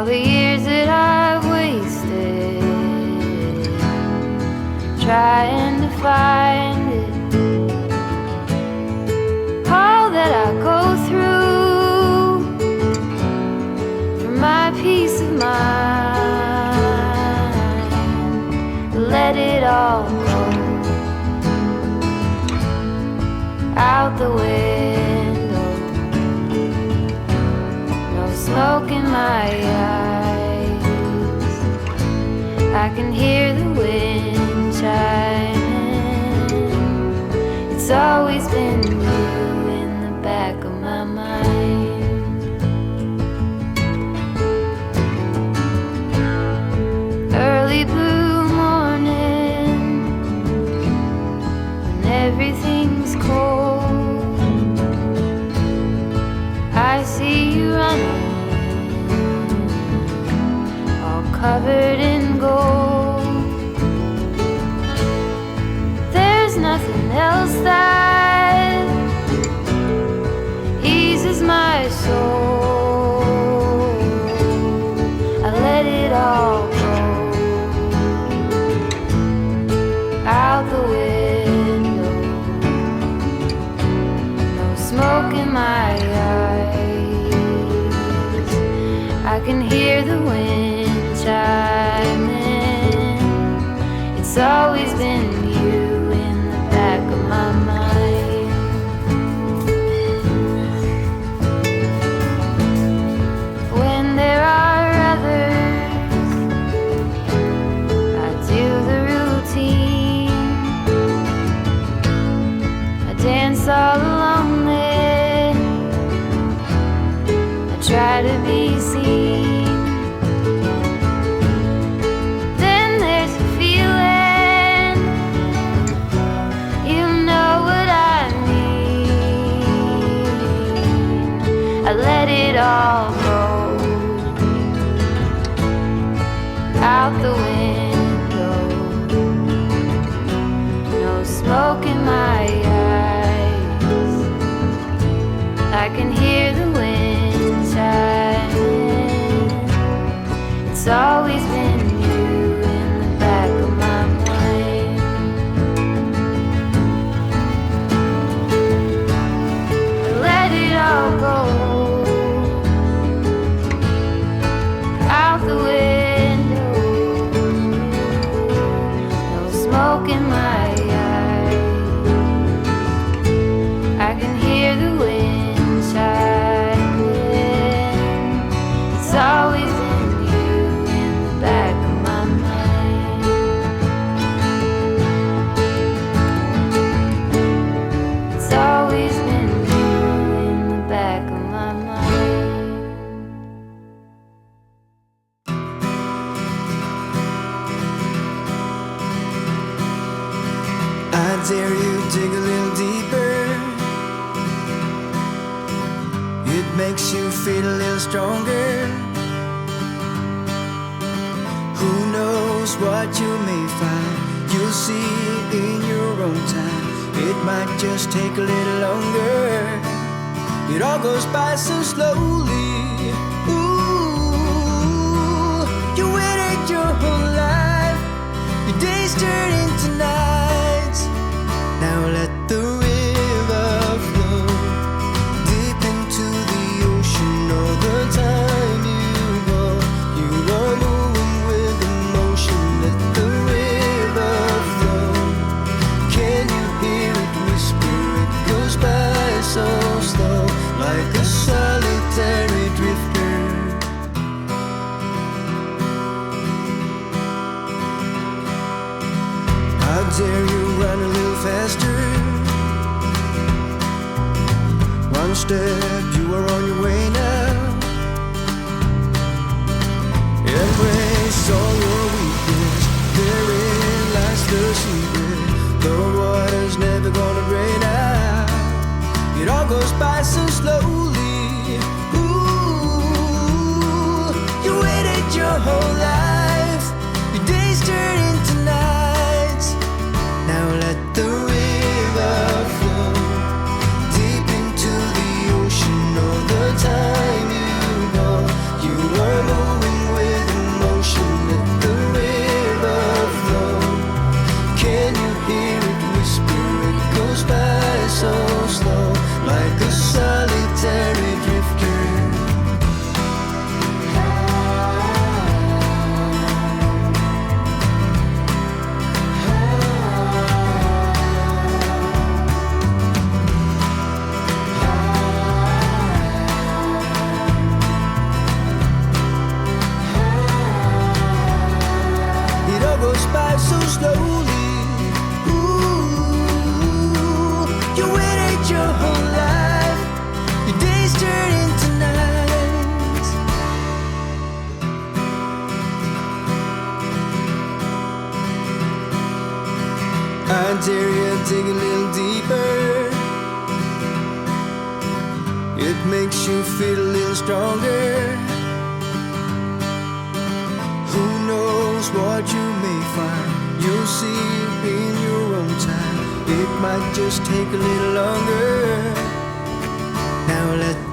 all the years that I've wasted trying to find it, all that I go through for my peace of mind. Let it all go out the window, no smoke in my eyes. I can hear the wind chiming. It's always been you in the back of my mind. Early blue morning, when everything's cold, I see you running, all covered in gold. There's nothing else that eases my soul. I let it all go out the window, no smoke in my eyes. I can hear the wind chiming. It's always been you in the back of my mind. When there are others, I do the routine. I dance all alone there, I try to be seen. Then there's a feeling, you know what I mean. I let it all go out the window, no smoke in my eyes. I can hear the wind chiming. It's always been you in the back of my mind. Let it all go out the window, no smoke in my eyes. I can hear the wind chiming. It's always been you in the back of my mind. It's always been you in the back of my mind. I dare you dig a little deeper. It makes you feel a little stronger. Who knows what you may find? You'll see in your own time. It might just take a little longer. It all goes by so slowly. Ooh, you waited your whole life. Your days turn into nights. Now let the river flow deep into the ocean. All the time you are moving with emotion. Let the river flow. Can you hear it whisper? It goes by so slow, like a solitary drifter. How dare you run a little faster? One step, you are on your way now. Embrace all your weakness. Therein lies the secret. The water's never gonna drain out. It all goes by so slowly. Ooh, you waited your whole life. Your days turn into nights. Now let the river flow deep into the ocean. All the time you are moving dig a little deeper. It makes you feel a little stronger. Who knows what you may find? You'll see in your own time. It might just take a little longer. Now let